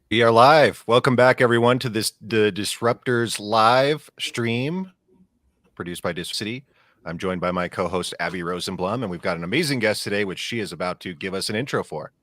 We are live. Welcome back, everyone, to the Disruptors live stream produced by City. I'm joined by my co-host Abby Rosenblum, and we've got an amazing guest today, which she is about to give us an intro for.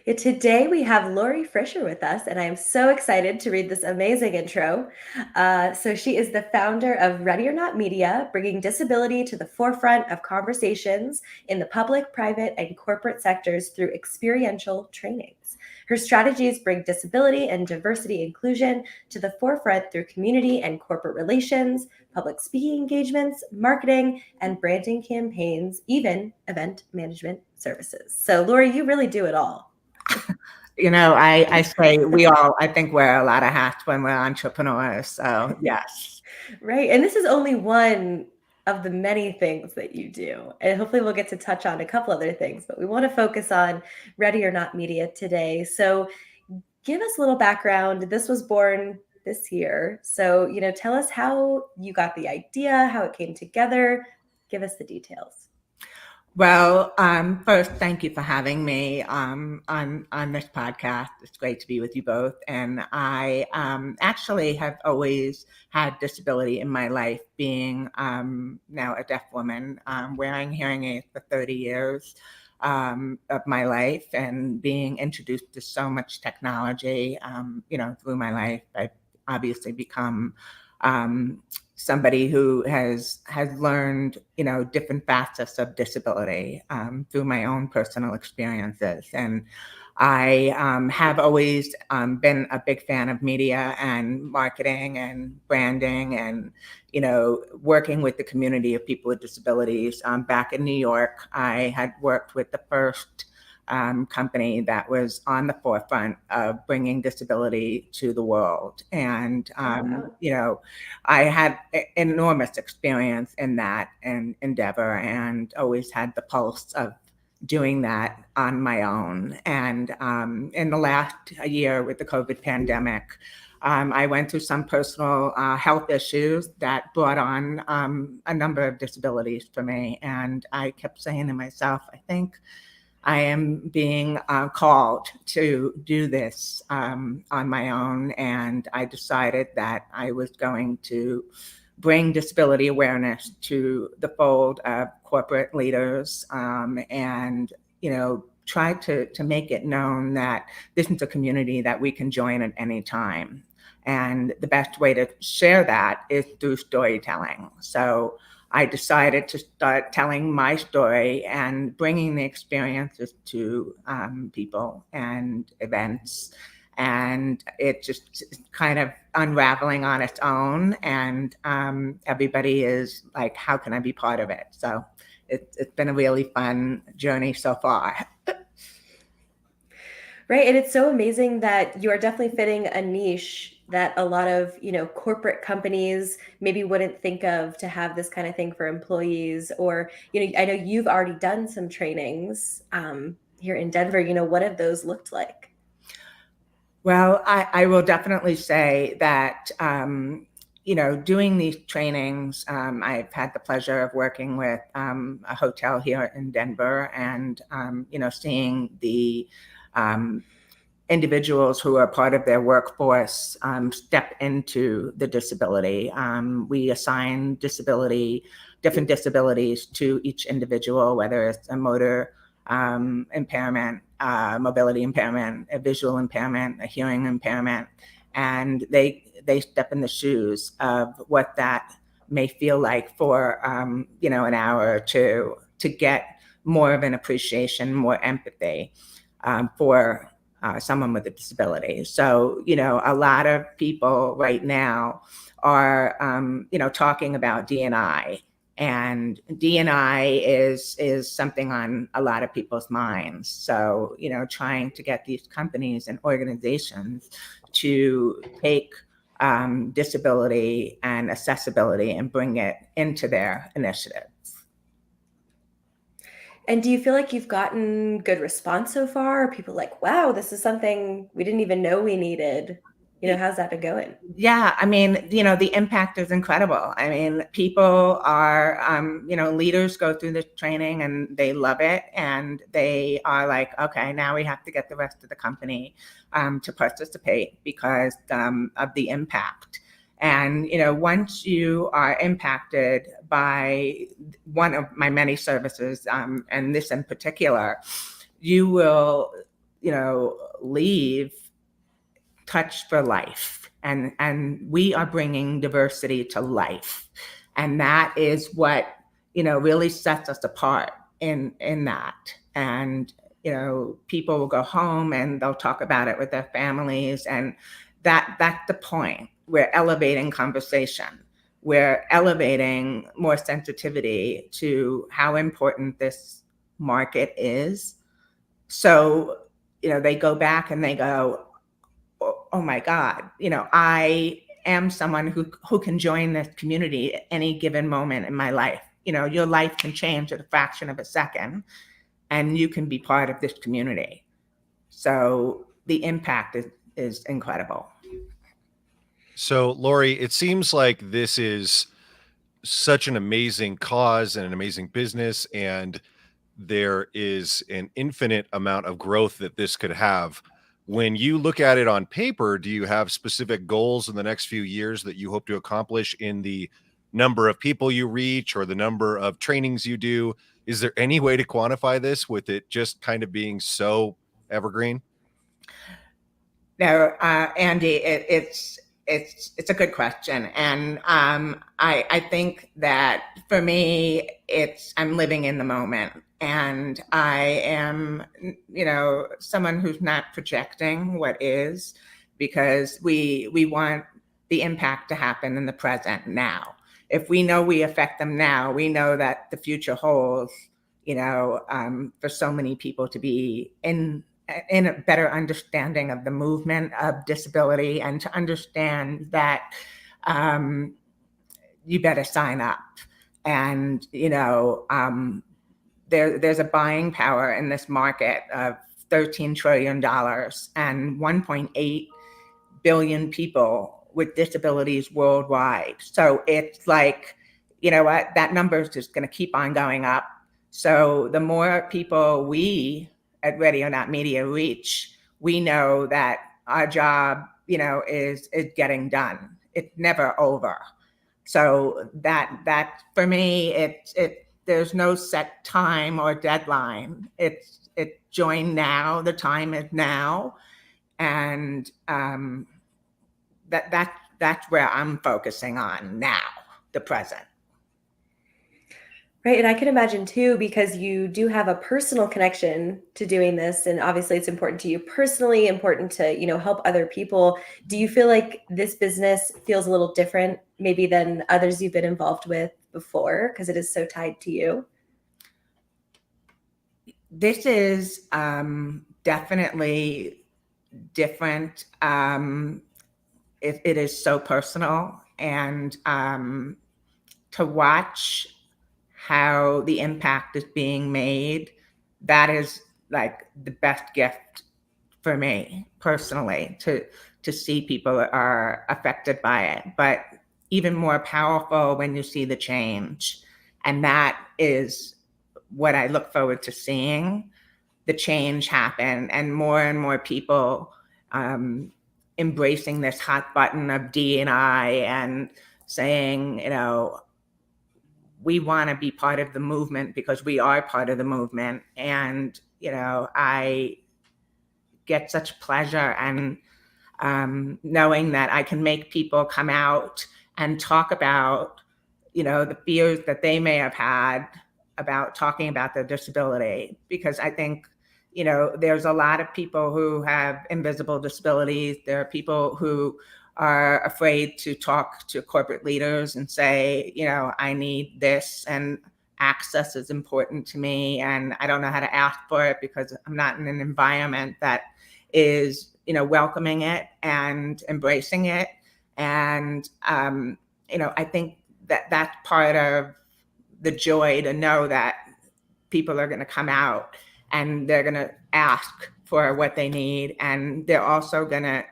Yeah, today we have Lori Frisher with us, and I am so excited to read this amazing intro. So, she is the founder of Ready or Not Media, bringing disability to the forefront of conversations in the public, private, and corporate sectors through experiential trainings. Her strategies bring disability and diversity inclusion to the forefront through community and corporate relations, public speaking engagements, marketing, and branding campaigns, even event management services. So, Lori, you really do it all. I say I think wear a lot of hats when we're entrepreneurs. So yes. Right. And this is only one of the many things that you do. And hopefully we'll get to touch on a couple other things, but we want to focus on Ready or Not Media today. So give us a little background. This was born this year. So, tell us how you got the idea, how it came together. Give us the details. Well, first, thank you for having me on this podcast. It's great to be with you both. And I actually have always had disability in my life, being now a deaf woman, wearing hearing aids for 30 years of my life, and being introduced to so much technology, through my life. I've obviously become somebody who has learned, different facets of disability through my own personal experiences. And I have always been a big fan of media and marketing and branding and, working with the community of people with disabilities. Back in New York, I had worked with the first company that was on the forefront of bringing disability to the world. And, I had enormous experience in that endeavor, and always had the pulse of doing that on my own. And in the last year with the COVID pandemic, I went through some personal health issues that brought on a number of disabilities for me. And I kept saying to myself, I think I am being called to do this on my own. And I decided that I was going to bring disability awareness to the fold of corporate leaders, and, try to make it known that this is a community that we can join at any time. And the best way to share that is through storytelling. So I decided to start telling my story and bringing the experiences to people and events. And it just kind of unraveling on its own. And everybody is like, how can I be part of it? So it's been a really fun journey so far. Right. And it's so amazing that you are definitely fitting a niche that a lot of, corporate companies maybe wouldn't think of to have this kind of thing for employees. Or, I know you've already done some trainings here in Denver. What have those looked like? Well, I will definitely say that, doing these trainings, I've had the pleasure of working with a hotel here in Denver, and, seeing the individuals who are part of their workforce step into the disability. We assign different disabilities to each individual, whether it's a motor impairment, mobility impairment, a visual impairment, a hearing impairment, and they step in the shoes of what that may feel like for an hour or two, to get more of an appreciation, more empathy for someone with a disability. So, a lot of people right now are, talking about D&I. And D&I is something on a lot of people's minds. So, trying to get these companies and organizations to take disability and accessibility and bring it into their initiatives. And do you feel like you've gotten good response so far? Are people like, wow, this is something we didn't even know we needed? How's that been going? Yeah, I mean, the impact is incredible. I mean, people are, leaders go through this training and they love it. And they are like, okay, now we have to get the rest of the company to participate because of the impact. And, once you are impacted by one of my many services, and this in particular, you will, leave touched for life. And we are bringing diversity to life. And that is what, really sets us apart in that. And, people will go home and they'll talk about it with their families. And that's the point. We're elevating conversation. We're elevating more sensitivity to how important this market is. So, they go back and they go, oh my God, I am someone who can join this community at any given moment in my life. Your life can change at a fraction of a second and you can be part of this community. So the impact is incredible. So, Lori, it seems like this is such an amazing cause and an amazing business, and there is an infinite amount of growth that this could have. When you look at it on paper, do you have specific goals in the next few years that you hope to accomplish in the number of people you reach or the number of trainings you do? Is there any way to quantify this with it just kind of being so evergreen? No, Andy, it's a good question, and I think that for me, I'm living in the moment, and I am, someone who's not projecting what is, because we want the impact to happen in the present now. If we know we affect them now, we know that the future holds, for so many people to be in a better understanding of the movement of disability, and to understand that you better sign up. And, there's a buying power in this market of $13 trillion and 1.8 billion people with disabilities worldwide. So it's like, what, that number is just going to keep on going up. So the more people we at Ready or Not Media reach, we know that our job, is getting done. It's never over. So that for me, there's no set time or deadline. It's join now. The time is now, and that's where I'm focusing on now, the present. Right. And I can imagine too, because you do have a personal connection to doing this. And obviously it's important to you personally, important to, help other people. Do you feel like this business feels a little different maybe than others you've been involved with before, because it is so tied to you? This is definitely different. It is so personal, and to watch how the impact is being made, that is like the best gift for me personally, to see people are affected by it. But even more powerful when you see the change. And that is what I look forward to seeing, the change happen, and more people embracing this hot button of D&I and saying, we want to be part of the movement because we are part of the movement. And, I get such pleasure and knowing that I can make people come out and talk about, the fears that they may have had about talking about their disability. Because I think, there's a lot of people who have invisible disabilities. There are people who are afraid to talk to corporate leaders and say, I need this, and access is important to me, and I don't know how to ask for it because I'm not in an environment that is, welcoming it and embracing it. And, I think that that's part of the joy, to know that people are going to come out and they're going to ask for what they need, and they're also going to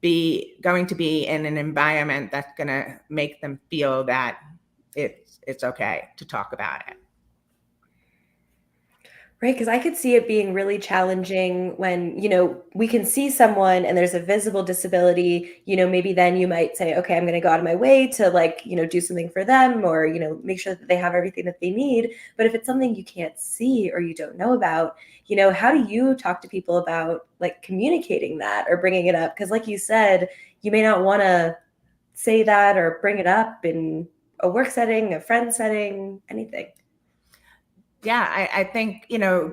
going to be in an environment that's going to make them feel that it's okay to talk about it. Right, because I could see it being really challenging when, we can see someone and there's a visible disability, maybe then you might say, okay, I'm going to go out of my way to like, do something for them or, make sure that they have everything that they need. But if it's something you can't see or you don't know about, how do you talk to people about like communicating that or bringing it up? Because like you said, you may not want to say that or bring it up in a work setting, a friend setting, anything. Yeah, I think,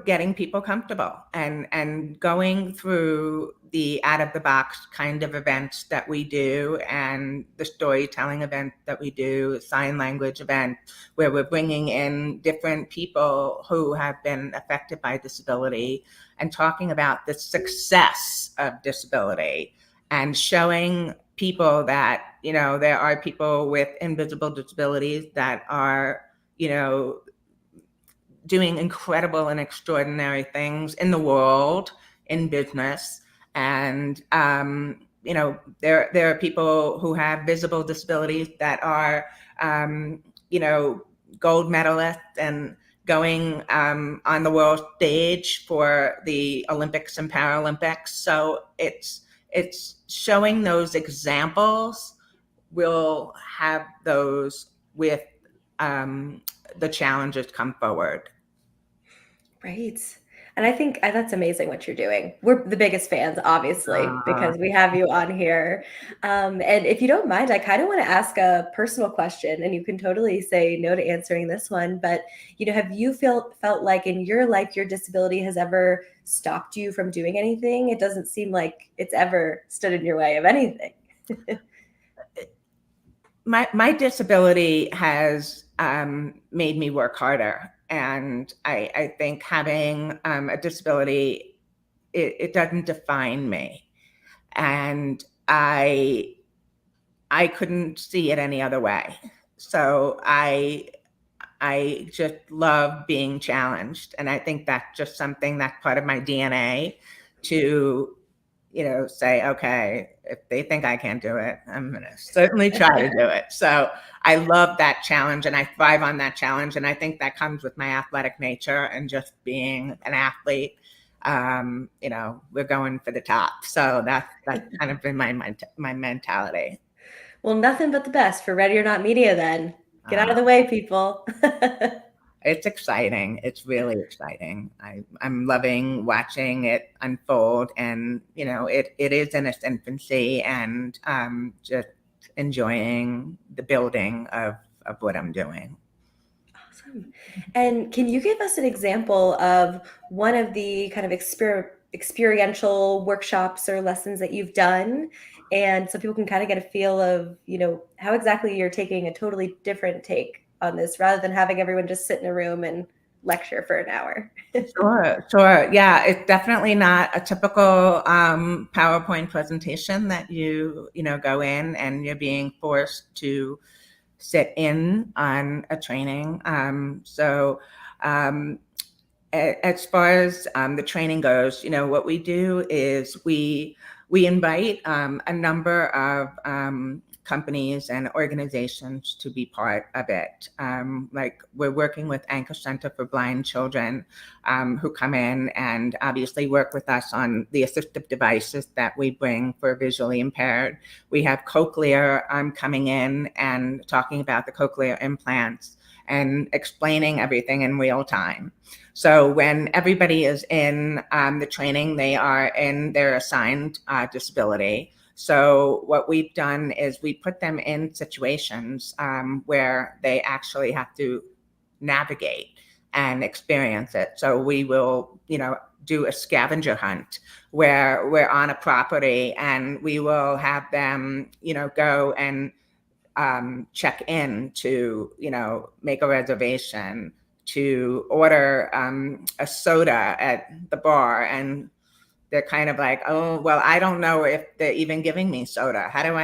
getting people comfortable and going through the out of the box kind of events that we do and the storytelling event that we do, sign language event, where we're bringing in different people who have been affected by disability and talking about the success of disability and showing people that, there are people with invisible disabilities that are, doing incredible and extraordinary things in the world, in business. And, there are people who have visible disabilities that are, gold medalists and going on the world stage for the Olympics and Paralympics. So it's showing those examples. We'll have those with the challenges come forward. Right. And I think that's amazing what you're doing. We're the biggest fans, obviously, because we have you on here. And if you don't mind, I kind of want to ask a personal question, and you can totally say no to answering this one. But have you felt like in your life your disability has ever stopped you from doing anything? It doesn't seem like it's ever stood in your way of anything. My disability has made me work harder. And I think having a disability, it doesn't define me. And I couldn't see it any other way. So I just love being challenged. And I think that's just something that's part of my DNA to, say, okay, if they think I can't do it, I'm going to certainly try to do it. So I love that challenge and I thrive on that challenge. And I think that comes with my athletic nature and just being an athlete. We're going for the top. So that's kind of been my mentality. Well, nothing but the best for Ready or Not Media then. Get out of the way, people. It's exciting. It's really exciting. I'm loving watching it unfold, and it is in its infancy, and just enjoying the building of what I'm doing. Awesome. And can you give us an example of one of the kind of experiential workshops or lessons that you've done? And so people can kind of get a feel of, how exactly you're taking a totally different take on this rather than having everyone just sit in a room and lecture for an hour. Sure. Yeah, it's definitely not a typical PowerPoint presentation that you go in and you're being forced to sit in on a training. As far as the training goes, what we do is we invite a number of companies and organizations to be part of it. Like we're working with Anchor Center for Blind Children, who come in and obviously work with us on the assistive devices that we bring for visually impaired. We have Cochlear coming in and talking about the cochlear implants and explaining everything in real time. So when everybody is in the training, they are in their assigned disability. So what we've done is we put them in situations where they actually have to navigate and experience it. So we will, do a scavenger hunt where we're on a property and we will have them, go and check in to, make a reservation, to order a soda at the bar, and they're kind of like, oh, well, I don't know if they're even giving me soda. How do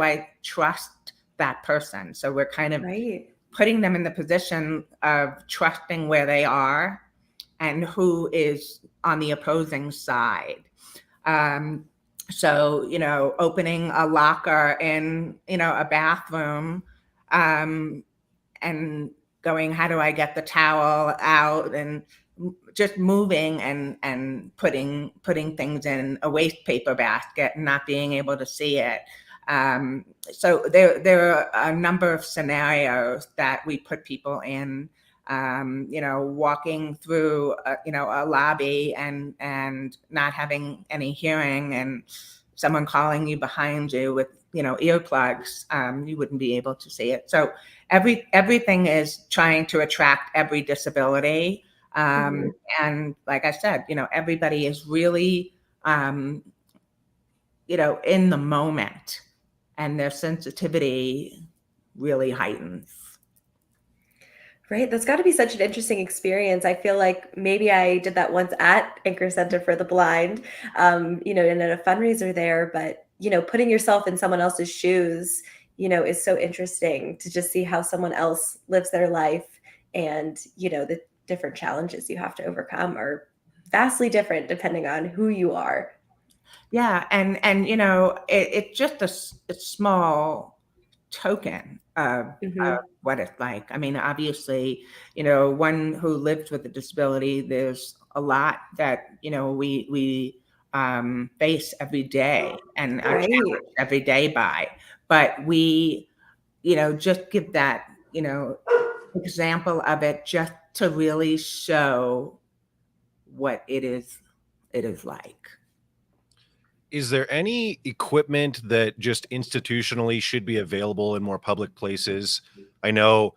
I trust that person? So we're kind of putting them in the position of trusting where they are and who is on the opposing side. So, opening a locker in, a bathroom, and going, how do I get the towel out, and just moving and putting things in a waste paper basket and not being able to see it. So there are a number of scenarios that we put people in. Walking through a lobby and not having any hearing, and someone calling you behind you with earplugs, you wouldn't be able to see it. So everything is trying to attract every disability. And like I said, everybody is really, in the moment, and their sensitivity really heightens. Right. That's got to be such an interesting experience. I feel like maybe I did that once at Anchor Center for the Blind, and at a fundraiser there. But, putting yourself in someone else's shoes, is so interesting to just see how someone else lives their life. And, the different challenges you have to overcome are vastly different depending on who you are. Yeah. And it's just a small token of what it's like. I mean, obviously, one who lives with a disability, there's a lot that, we face every day and are Right. challenged every day by. But we, just give that, example of it just to really show what it is like. Is there any equipment that just institutionally should be available in more public places? I know,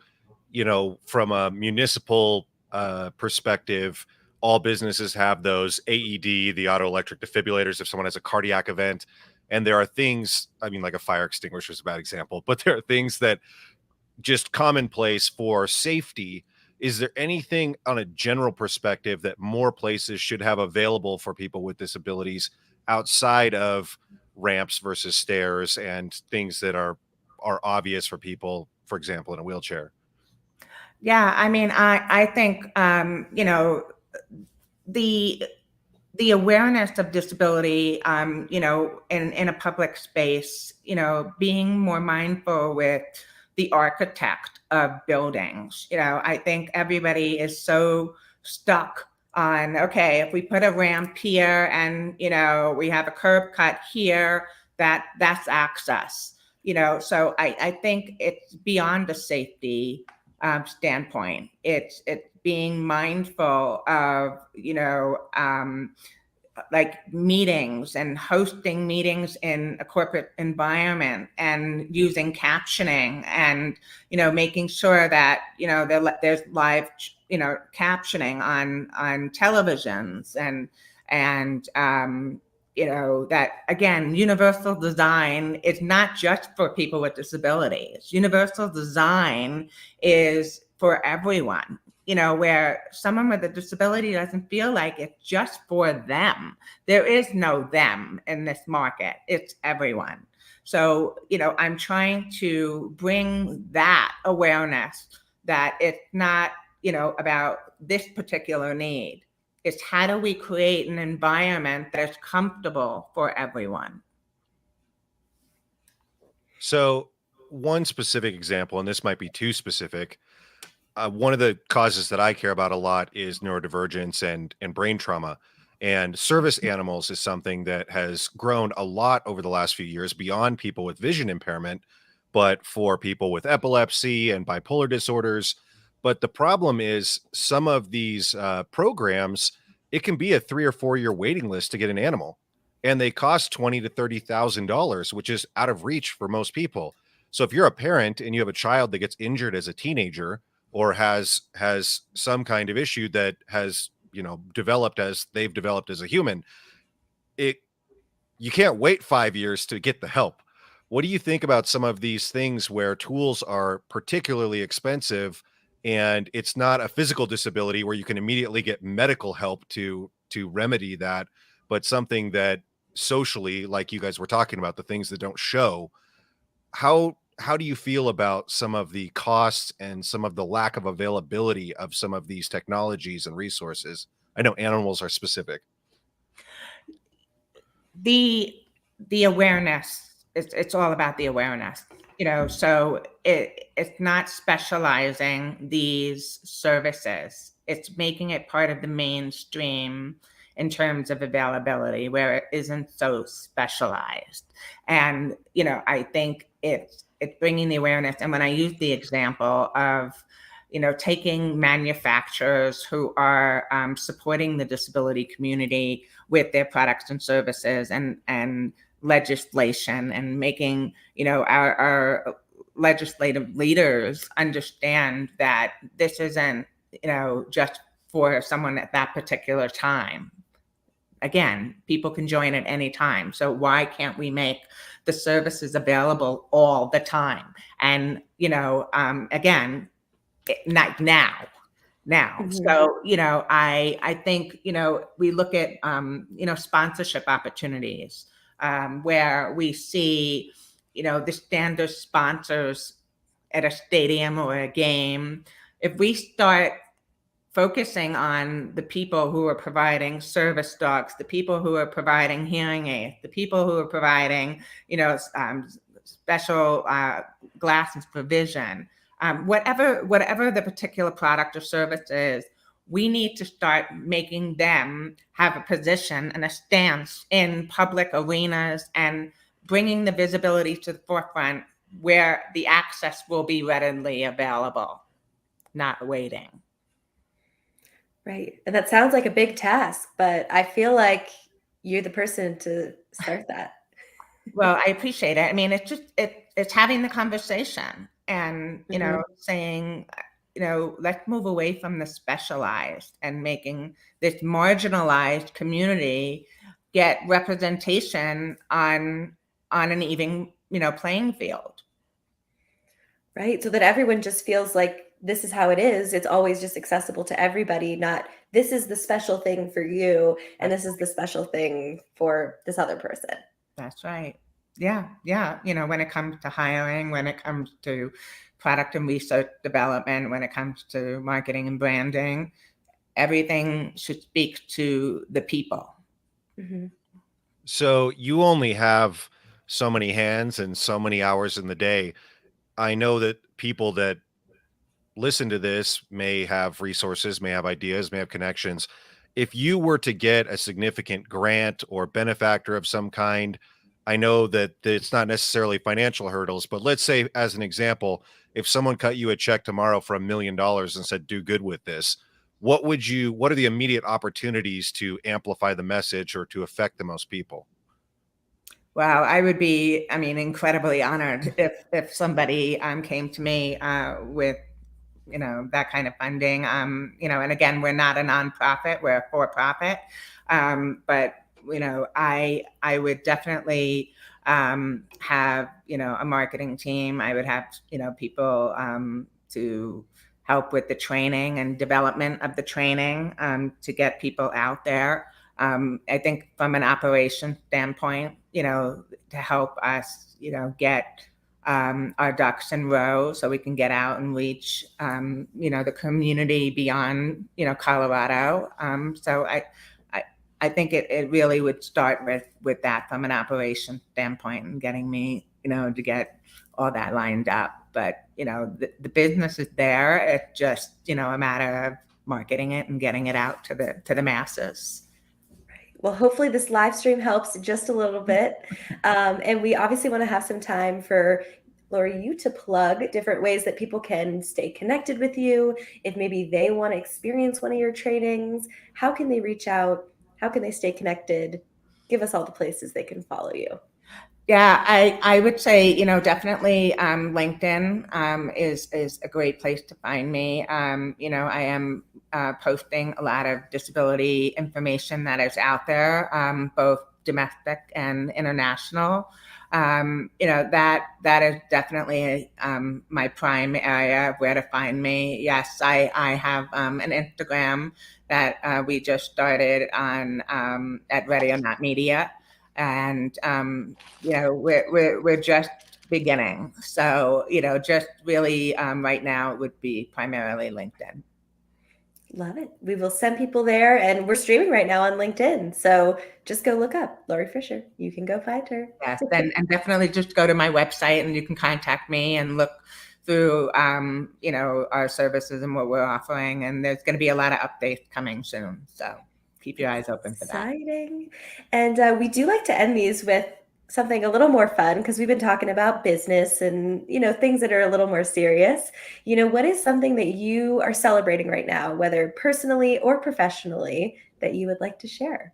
from a municipal perspective, all businesses have those AED, the auto electric defibrillators, if someone has a cardiac event. And there are things, I mean, like a fire extinguisher is a bad example, but there are things that just commonplace for safety. Is there anything on a general perspective that more places should have available for people with disabilities outside of ramps versus stairs and things that are obvious for people, for example, in a wheelchair? Yeah, I mean, I think the awareness of disability, in a public space, being more mindful with the architect of buildings. I think everybody is so stuck on, okay, if we put a ramp here and, we have a curb cut here, that's access. So I think it's beyond a safety standpoint. It's being mindful of, like meetings and hosting meetings in a corporate environment and using captioning and, making sure that, there's live, captioning on televisions and that, again, universal design is not just for people with disabilities. Universal design is for everyone. Where someone with a disability doesn't feel like it's just for them. There is no them in this market. It's everyone. So, I'm trying to bring that awareness that it's not, about this particular need. It's how do we create an environment that is comfortable for everyone. So one specific example, and this might be too specific, one of the causes that I care about a lot is neurodivergence and brain trauma. And service animals is something that has grown a lot over the last few years beyond people with vision impairment, but for people with epilepsy and bipolar disorders. But the problem is some of these programs, it can be a 3 or 4 year waiting list to get an animal, and they cost $20,000 to $30,000, which is out of reach for most people. So if you're a parent and you have a child that gets injured as a teenager, or has some kind of issue that has developed as they've developed as a human, it you can't wait 5 years to get the help. What do you think about some of these things where tools are particularly expensive and it's not a physical disability where you can immediately get medical help to remedy that, but something that socially, like you guys were talking about, the things that don't show? How do you feel about some of the costs and some of the lack of availability of some of these technologies and resources? I know animals are specific. The the awareness, it's all about the awareness, so it's not specializing these services. It's making it part of the mainstream in terms of availability where it isn't so specialized. And, I think it's bringing the awareness. And when I use the example of, taking manufacturers who are supporting the disability community with their products and services and legislation, and making, our legislative leaders understand that this isn't, just for someone at that particular time. Again, people can join at any time. So why can't we make the services available all the time? And, again, not now. Mhm. So, I think, we look at, sponsorship opportunities where we see, the standard sponsors at a stadium or a game. If we start focusing on the people who are providing service dogs, the people who are providing hearing aids, the people who are providing, special glasses for vision, whatever the particular product or service is, we need to start making them have a position and a stance in public arenas and bringing the visibility to the forefront where the access will be readily available, not waiting. Right. And that sounds like a big task, but I feel like you're the person to start that. Well, I appreciate it. I mean, it's just it's having the conversation and, saying, let's move away from the specialized and making this marginalized community get representation on an even, playing field. Right. So that everyone just feels like this is how it is. It's always just accessible to everybody, not this is the special thing for you and this is the special thing for this other person. That's right. Yeah. When it comes to hiring, when it comes to product and research development, when it comes to marketing and branding, everything should speak to the people. Mm-hmm. So you only have so many hands and so many hours in the day. I know that people that listen to this may have resources, may have ideas, may have connections. If you were to get a significant grant or benefactor of some kind, I know that it's not necessarily financial hurdles, but let's say, as an example, if someone cut you a check tomorrow for $1 million and said, do good with this, what are the immediate opportunities to amplify the message or to affect the most people? Wow, I would be, incredibly honored if somebody came to me with that kind of funding. And again, we're not a nonprofit, we're a for-profit. But, I would definitely have, a marketing team. I would have, people to help with the training and development of the training to get people out there. I think from an operation standpoint, to help us, get our ducks in row so we can get out and reach, the community beyond, Colorado. So I think it really would start with that from an operation standpoint and getting me, to get all that lined up. But, the business is there. It's just, a matter of marketing it and getting it out to the masses. Well, hopefully this live stream helps just a little bit. And we obviously want to have some time for Lori, you to plug different ways that people can stay connected with you. If maybe they want to experience one of your trainings, how can they reach out? How can they stay connected? Give us all the places they can follow you. Yeah, I would say, definitely LinkedIn is a great place to find me. I am posting a lot of disability information that is out there, both domestic and international. That is definitely my prime area of where to find me. Yes, I have an Instagram that we just started on at Ready or Not Media. And we're just beginning, so just really right now it would be primarily LinkedIn. Love it. We will send people there, and we're streaming right now on LinkedIn. So just go look up Lori Frisher. You can go find her. Yes, and definitely just go to my website and you can contact me and look through, our services and what we're offering. And there's going to be a lot of updates coming soon. So keep your eyes open for that. Exciting. And we do like to end these with something a little more fun because we've been talking about business and, things that are a little more serious. What is something that you are celebrating right now, whether personally or professionally, that you would like to share?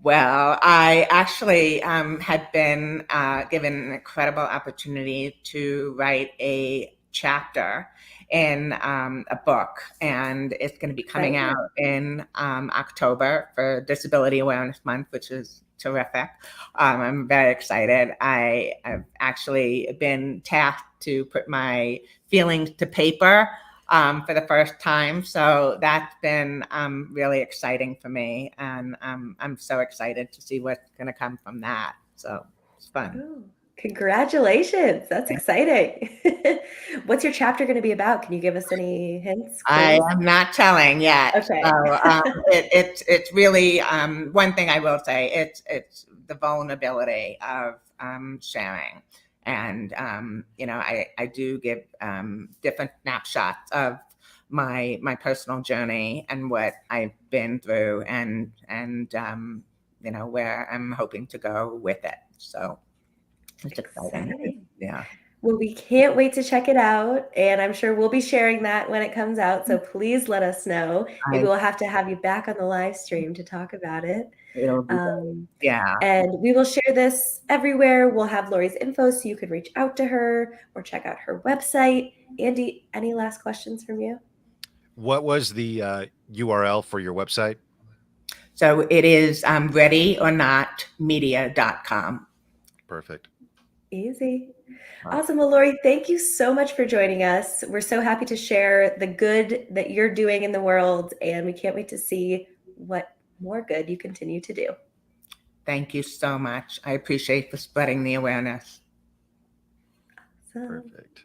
Well, I actually had been given an incredible opportunity to write a chapter in a book, and it's going to be coming out in October for Disability Awareness Month, which is terrific. I'm very excited. I have actually been tasked to put my feelings to paper for the first time. So that's been really exciting for me. And I'm so excited to see what's going to come from that. So it's fun. Oh, congratulations. That's exciting. What's your chapter going to be about? Can you give us any hints, I clues? am not telling yet. Okay. So it's really one thing I will say. It's the vulnerability of sharing, and I do give different snapshots of my personal journey and what I've been through, and where I'm hoping to go with it. So it's exciting. Yeah. Well, we can't wait to check it out, and I'm sure we'll be sharing that when it comes out, so please let us know. Maybe we'll have to have you back on the live stream to talk about it. It'll be yeah. And we will share this everywhere. We'll have Lori's info so you can reach out to her or check out her website. Andy, any last questions from you? What was the URL for your website? So it is readyornotmedia.com. Perfect. Easy. Awesome. Well, Lori, thank you so much for joining us. We're so happy to share the good that you're doing in the world, and we can't wait to see what more good you continue to do. Thank you so much. I appreciate the spreading the awareness. Awesome. Perfect.